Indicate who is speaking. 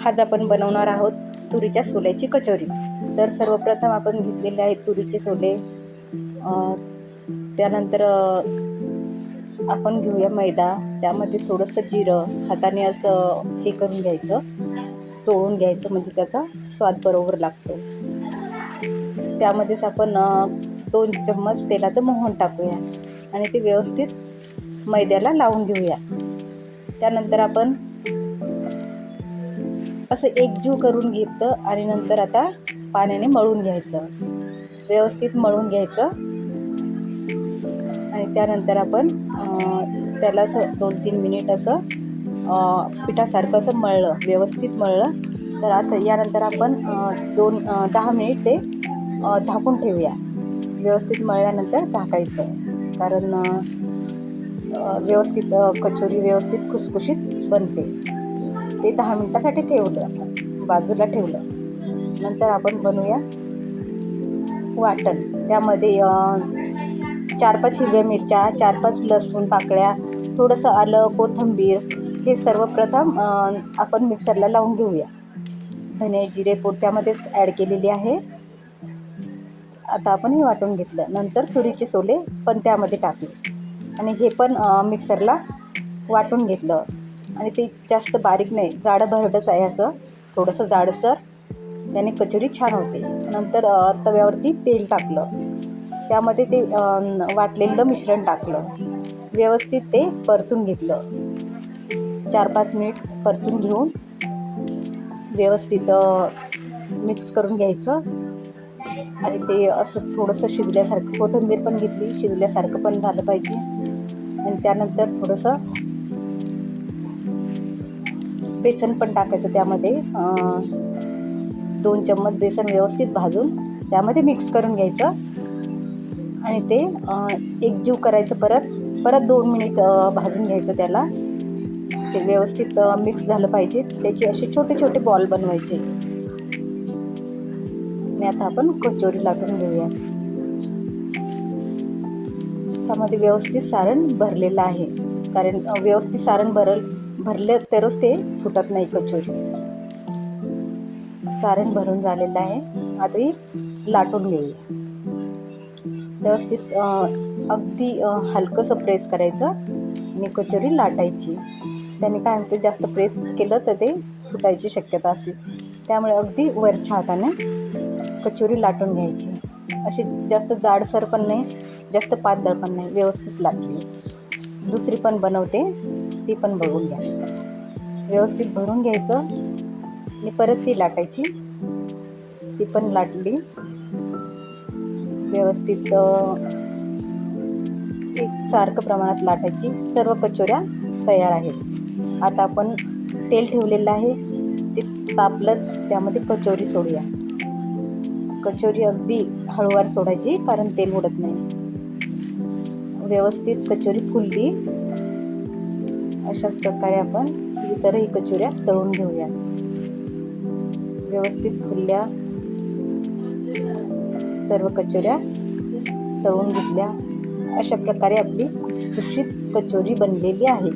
Speaker 1: आज आपण बनवणार आहोत तुरीच्या सोल्याची कचोरी। तर सर्वप्रथम आपण घेतलेले आहेत तुरीचे सोले। त्यानंतर आपण घेऊया मैदा, त्यामध्ये थोडंसं जिरं हाताने असं हे करून घ्यायचं, चोळून घ्यायचं, म्हणजे त्याचा स्वाद बरोबर लागतो। त्यामध्येच आपण 2 चम्मच तेलाचं मोहन टाकूया आणि ते व्यवस्थित मैद्याला लावून घेऊया। त्यानंतर आपण असं एकजीव करून घेतलं आणि नंतर आता पाण्याने मळून घ्यायचं, व्यवस्थित मळून घ्यायचं। आणि त्यानंतर आपण त्याला असं 2-3 मिनिट असं पिठासारखं असं मळलं, व्यवस्थित मळलं। तर आता यानंतर आपण 10 मिनिट ते झाकून ठेवूया। व्यवस्थित मळल्यानंतर झाकायचं, कारण व्यवस्थित कचोरी व्यवस्थित खुसखुशीत बनते। ते 10 मिनिटासाठी ठेवलं, बाजूला ठेवलं। नंतर आपण बनवूया वाटण। त्यामध्ये 4-5 हिरव्या मिरच्या, 4-5 लसूण पाकळ्या, थोडंसं आलं, कोथिंबीर, हे सर्वप्रथम आपण मिक्सरला लावून घेऊया। धने जिरे पूड त्यामध्येच ॲड केलेली आहे। आता आपण हे वाटून घेतलं। नंतर तुरीचे सोले पण त्यामध्ये टाकले आणि हे पण मिक्सरला वाटून घेतलं। आणि ते जास्त बारीक नाही, जाडं भरडच आहे, असं थोडंसं जाडसर, त्याने कचोरी छान होते। नंतर तव्यावरती तेल टाकलं, त्यामध्ये ते वाटलेलं मिश्रण टाकलं, व्यवस्थित ते परतून घेतलं। 4-5 मिनिट परतून घेऊन व्यवस्थित मिक्स करून घ्यायचं। आणि ते असं थोडंसं शिजल्यासारखं, कोथिंबीर पण घेतली, शिजल्यासारखं पण झालं पाहिजे। आणि त्यानंतर थोडंसं बेसन पण टाकायचं, त्यामध्ये 2 चम्मच बेसन व्यवस्थित भाजून त्यामध्ये मिक्स करून घ्यायचं आणि ते एकजीव करायचं। परत 2 मिनिट भाजून घ्यायचं त्याला। ते व्यवस्थित मिक्स झालं पाहिजे, त्याचे असे छोटे छोटे बॉल बनवायचे। आणि आता आपण कचोरी लाटून घेऊया। त्यामध्ये व्यवस्थित सारण भरलेलं आहे, कारण व्यवस्थित सारण भरले तरच ते फुटत नाही कचोरी। सारण भरून झालेलं आहे, आता ही लाटून घेऊया। व्यवस्थित अगदी हलकंसं प्रेस करायचं आणि कचोरी लाटायची। त्याने काय होते, जास्त प्रेस केलं तर ते फुटायची शक्यता असते, त्यामुळे अगदी वरच्या हाताने कचोरी लाटून घ्यायची। अशी जास्त जाडसर पण नाही, जास्त पातळ पण नाही, व्यवस्थित लाटली। दुसरी पण बनवते, ती पण बघून घ्या। व्यवस्थित भरून घ्यायचं आणि परत ती लाटायची। ती पण लाटली व्यवस्थित, एकसारखं प्रमाणात लाटायची। सर्व कचोऱ्या तयार आहेत। आता आपण तेल ठेवलेलं आहे, ते तापलंच, त्यामध्ये कचोरी सोडूया। कचोरी अगदी हळूवार सोडायची, कारण तेल उडत नाही। व्यवस्थित कचोरी फुलली, अशाच प्रकारे आपण इतरही कचोऱ्या तळून घेऊया। व्यवस्थित फुलल्या, सर्व कचोऱ्या तळून घेतल्या। अशा प्रकारे आपली खुसखुशीत कचोरी बनलेली आहे।